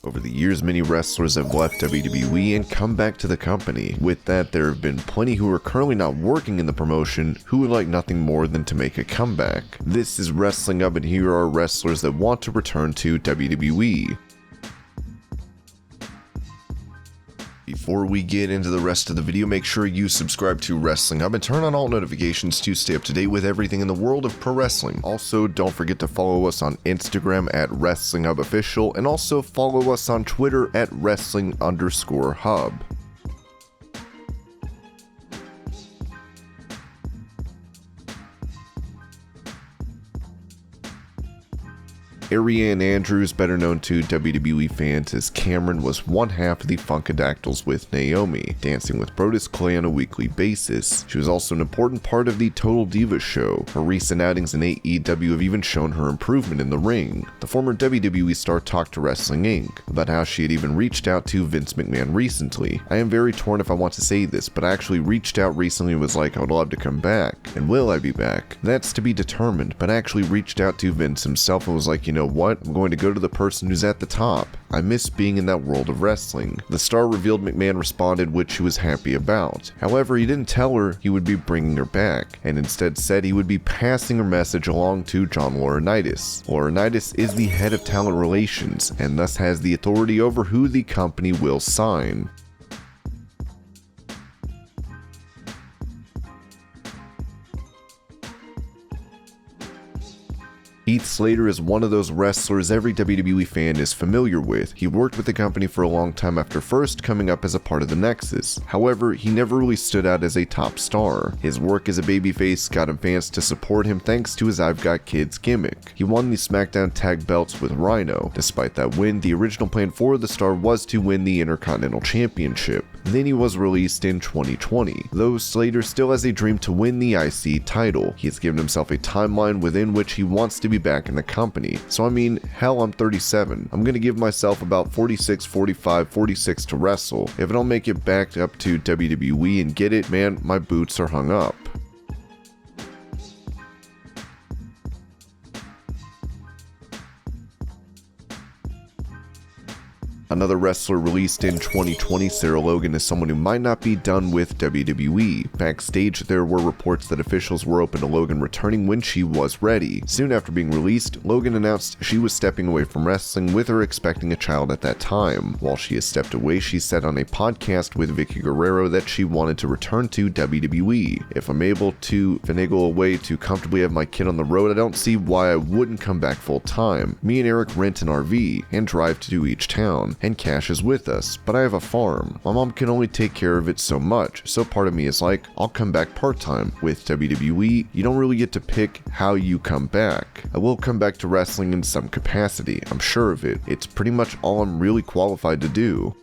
Over the years, many wrestlers have left WWE and come back to the company. With that, there have been plenty who are currently not working in the promotion who would like nothing more than to make a comeback. This is Wrestling Up, and here are wrestlers that want to return to WWE. Before we get into the rest of the video, make sure you subscribe to Wrestling Hub and turn on all notifications to stay up to date with everything in the world of pro wrestling. Also, don't forget to follow us on Instagram at Wrestling Hub Official, and also follow us on Twitter at Wrestling_Hub. Ariane Andrews, better known to WWE fans as Cameron, was one half of the Funkadactyls with Naomi, dancing with Brodus Clay on a weekly basis. She was also an important part of the Total Divas show. Her recent outings in AEW have even shown her improvement in the ring. The former WWE star talked to Wrestling Inc. about how she had even reached out to Vince McMahon recently. I am very torn if I want to say this, but I actually reached out recently and was like, I would love to come back. And will I be back? That's to be determined, but I actually reached out to Vince himself and was like, you know what? I'm going to go to the person who's at the top. I miss being in that world of wrestling. The star revealed McMahon responded, which she was happy about. However, he didn't tell her he would be bringing her back, and instead said he would be passing her message along to John Laurinaitis. Laurinaitis is the head of talent relations, and thus has the authority over who the company will sign. Heath Slater is one of those wrestlers every WWE fan is familiar with. He worked with the company for a long time after first coming up as a part of the Nexus. However, he never really stood out as a top star. His work as a babyface got him fans to support him thanks to his I've Got Kids gimmick. He won the SmackDown Tag Belts with Rhino. Despite that win, the original plan for the star was to win the Intercontinental Championship. Then he was released in 2020. Though Slater still has a dream to win the IC title, he has given himself a timeline within which he wants to be back in the company. So I mean, hell, I'm 37. I'm gonna give myself about 46, 45, 46 to wrestle. If I don't make it back up to WWE and get it, man, my boots are hung up. Another wrestler released in 2020, Sarah Logan, is someone who might not be done with WWE. Backstage, there were reports that officials were open to Logan returning when she was ready. Soon after being released, Logan announced she was stepping away from wrestling, with her expecting a child at that time. While she has stepped away, she said on a podcast with Vicky Guerrero that she wanted to return to WWE. If I'm able to finagle a way to comfortably have my kid on the road, I don't see why I wouldn't come back full time. Me and Eric rent an RV and drive to each town, and Cash is with us, but I have a farm. My mom can only take care of it so much, so part of me is like, I'll come back part-time. With WWE, you don't really get to pick how you come back. I will come back to wrestling in some capacity, I'm sure of it. It's pretty much all I'm really qualified to do.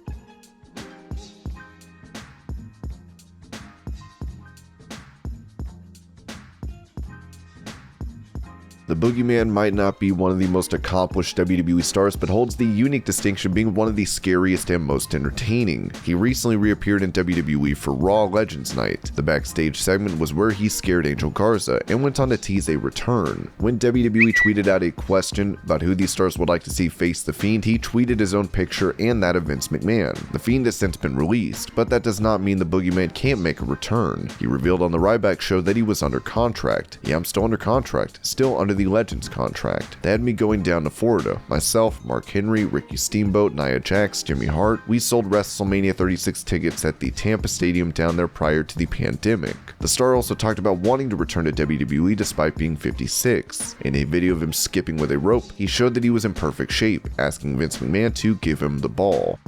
The Boogeyman might not be one of the most accomplished WWE stars, but holds the unique distinction of being one of the scariest and most entertaining. He recently reappeared in WWE for Raw Legends Night. The backstage segment was where he scared Angel Garza and went on to tease a return. When WWE tweeted out a question about who these stars would like to see face The Fiend, he tweeted his own picture and that of Vince McMahon. The Fiend has since been released, but that does not mean the Boogeyman can't make a return. He revealed on the Ryback show that he was under contract. Yeah, I'm still under contract, still under the Legends contract. They had me going down to Florida. Myself, Mark Henry, Ricky Steamboat, Nia Jax, Jimmy Hart. We sold WrestleMania 36 tickets at the Tampa Stadium down there prior to the pandemic. The star also talked about wanting to return to WWE despite being 56. In a video of him skipping with a rope, he showed that he was in perfect shape, asking Vince McMahon to give him the ball.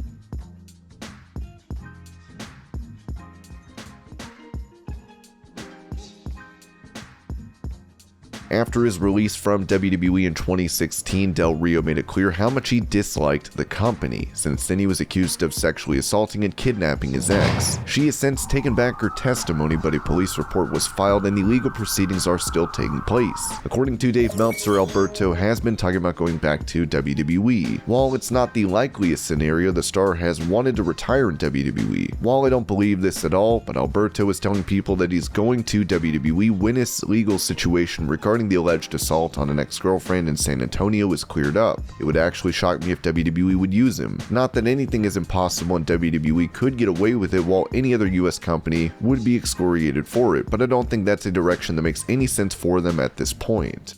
After his release from WWE in 2016, Del Rio made it clear how much he disliked the company. Since then, he was accused of sexually assaulting and kidnapping his ex. She has since taken back her testimony, but a police report was filed and the legal proceedings are still taking place. According to Dave Meltzer, Alberto has been talking about going back to WWE. While it's not the likeliest scenario, the star has wanted to retire in WWE. While I don't believe this at all, but Alberto is telling people that he's going to WWE when his legal situation regarding regarding the alleged assault on an ex-girlfriend in San Antonio is cleared up. It would actually shock me if WWE would use him. Not that anything is impossible and WWE could get away with it while any other US company would be excoriated for it, but I don't think that's a direction that makes any sense for them at this point.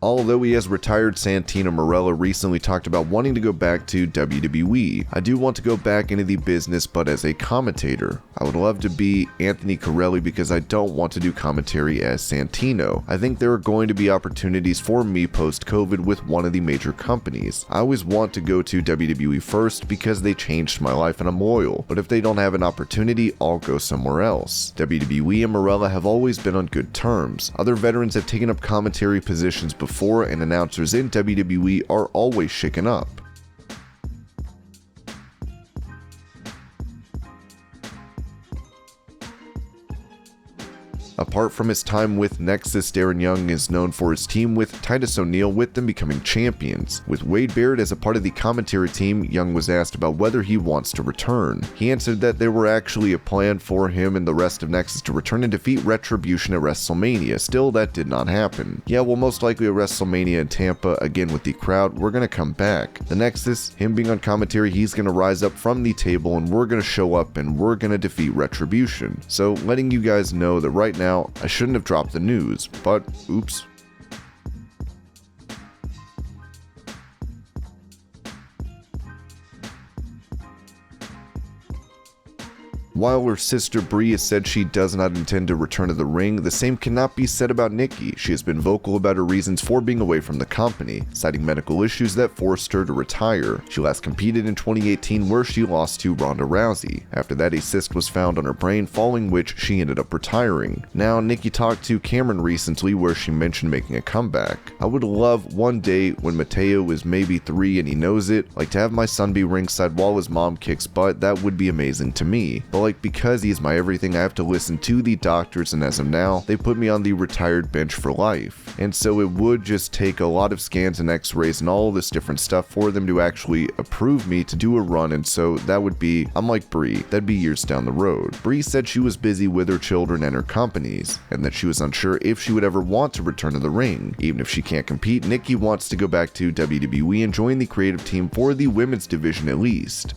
Although he has retired, Santino Marella recently talked about wanting to go back to WWE. I do want to go back into the business, but as a commentator. I would love to be Anthony Corelli because I don't want to do commentary as Santino. I think there are going to be opportunities for me post-COVID with one of the major companies. I always want to go to WWE first because they changed my life and I'm loyal, but if they don't have an opportunity, I'll go somewhere else. WWE and Marella have always been on good terms. Other veterans have taken up commentary positions before, and announcers in WWE are always shaken up. Apart from his time with Nexus, Daryn Young is known for his team with Titus O'Neil, with them becoming champions. With Wade Barrett as a part of the commentary team, Young was asked about whether he wants to return. He answered that there were actually a plan for him and the rest of Nexus to return and defeat Retribution at WrestleMania. Still, that did not happen. Yeah, well, most likely at WrestleMania in Tampa, again with the crowd, we're gonna come back. The Nexus, him being on commentary, he's gonna rise up from the table and we're gonna show up and we're gonna defeat Retribution. So letting you guys know that right now, I shouldn't have dropped the news, but oops. While her sister Brie has said she does not intend to return to the ring, the same cannot be said about Nikki. She has been vocal about her reasons for being away from the company, citing medical issues that forced her to retire. She last competed in 2018 where she lost to Ronda Rousey. After that, a cyst was found on her brain, following which she ended up retiring. Now, Nikki talked to Cameron recently where she mentioned making a comeback. I would love one day when Mateo is maybe 3 and he knows it, like to have my son be ringside while his mom kicks butt. That would be amazing to me. But because he is my everything, I have to listen to the doctors, and as of now, they put me on the retired bench for life. And so it would just take a lot of scans and x-rays and all this different stuff for them to actually approve me to do a run, and so that would be, I'm like Brie, that'd be years down the road. Brie said she was busy with her children and her companies, and that she was unsure if she would ever want to return to the ring. Even if she can't compete, Nikki wants to go back to WWE and join the creative team for the women's division at least.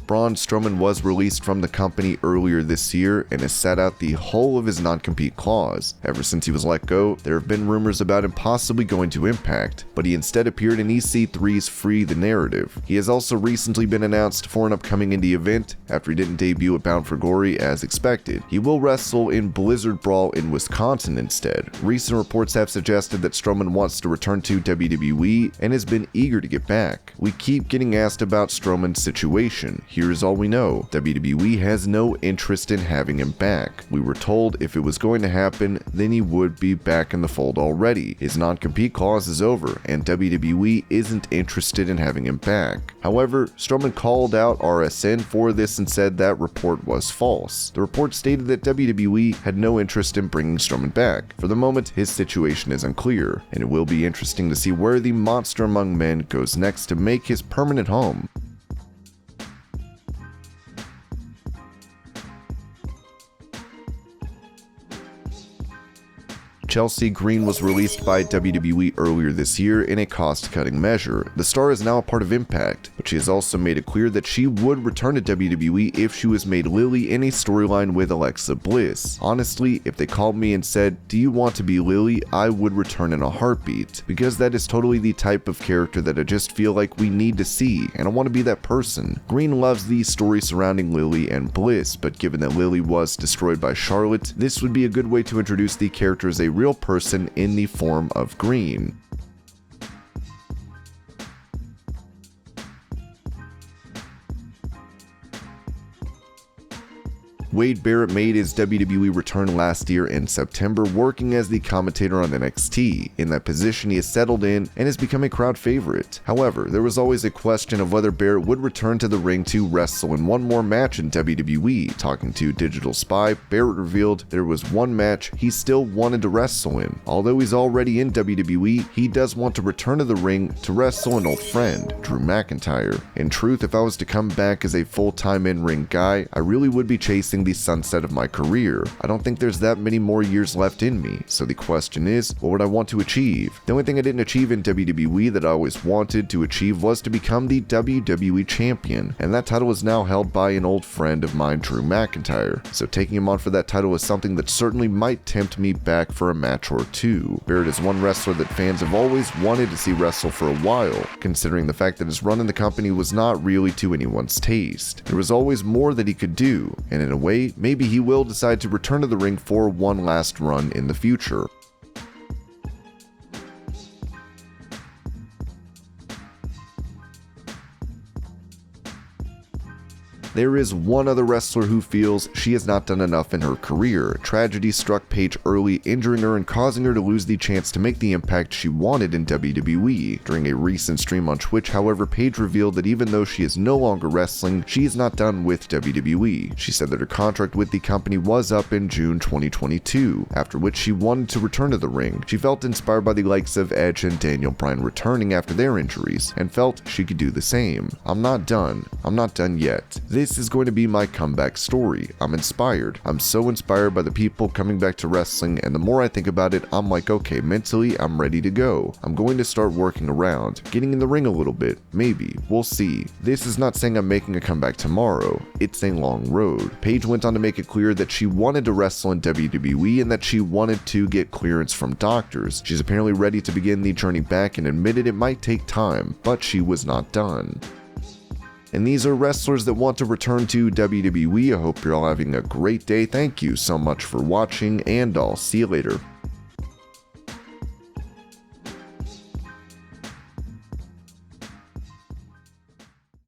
Braun Strowman was released from the company earlier this year and has sat out the whole of his non-compete clause. Ever since he was let go, there have been rumors about him possibly going to Impact, but he instead appeared in EC3's Free the Narrative. He has also recently been announced for an upcoming indie event after he didn't debut at Bound for Glory as expected. He will wrestle in Blizzard Brawl in Wisconsin instead. Recent reports have suggested that Strowman wants to return to WWE and has been eager to get back. We keep getting asked about Strowman's situation. Here's all we know. WWE has no interest in having him back. We were told if it was going to happen, then he would be back in the fold already. His non-compete clause is over, and WWE isn't interested in having him back. However, Strowman called out RSN for this and said that report was false. The report stated that WWE had no interest in bringing Strowman back. For the moment, his situation is unclear, and it will be interesting to see where the monster among men goes next to make his permanent home. Chelsea Green was released by WWE earlier this year in a cost-cutting measure. The star is now a part of Impact, but she has also made it clear that she would return to WWE if she was made Lily in a storyline with Alexa Bliss. Honestly, if they called me and said, "Do you want to be Lily?" I would return in a heartbeat, because that is totally the type of character that I just feel like we need to see, and I want to be that person. Green loves the story surrounding Lily and Bliss, but given that Lily was destroyed by Charlotte, this would be a good way to introduce the character as a real person in the form of Green. Wade Barrett made his WWE return last year in September, working as the commentator on NXT. In that position, he has settled in and has become a crowd favorite. However, there was always a question of whether Barrett would return to the ring to wrestle in one more match in WWE. Talking to Digital Spy, Barrett revealed there was one match he still wanted to wrestle in. Although he's already in WWE, he does want to return to the ring to wrestle an old friend, Drew McIntyre. In truth, if I was to come back as a full-time in-ring guy, I really would be chasing the sunset of my career. I don't think there's that many more years left in me, so the question is, what would I want to achieve? The only thing I didn't achieve in WWE that I always wanted to achieve was to become the WWE Champion, and that title is now held by an old friend of mine, Drew McIntyre, so taking him on for that title is something that certainly might tempt me back for a match or two. Barrett is one wrestler that fans have always wanted to see wrestle for a while, considering the fact that his run in the company was not really to anyone's taste. There was always more that he could do, and in a way, maybe he will decide to return to the ring for one last run in the future. There is one other wrestler who feels she has not done enough in her career. Tragedy struck Paige early, injuring her and causing her to lose the chance to make the impact she wanted in WWE. During a recent stream on Twitch, however, Paige revealed that even though she is no longer wrestling, she is not done with WWE. She said that her contract with the company was up in June 2022, after which she wanted to return to the ring. She felt inspired by the likes of Edge and Daniel Bryan returning after their injuries, and felt she could do the same. I'm not done. I'm not done yet. This is going to be my comeback story. I'm inspired. I'm so inspired by the people coming back to wrestling, and the more I think about it, I'm like, okay, mentally, I'm ready to go. I'm going to start working around, getting in the ring a little bit, maybe. We'll see. This is not saying I'm making a comeback tomorrow. It's a long road. Paige went on to make it clear that she wanted to wrestle in WWE and that she wanted to get clearance from doctors. She's apparently ready to begin the journey back and admitted it might take time, but she was not done. And these are wrestlers that want to return to WWE. I hope you're all having a great day. Thank you so much for watching, and I'll see you later.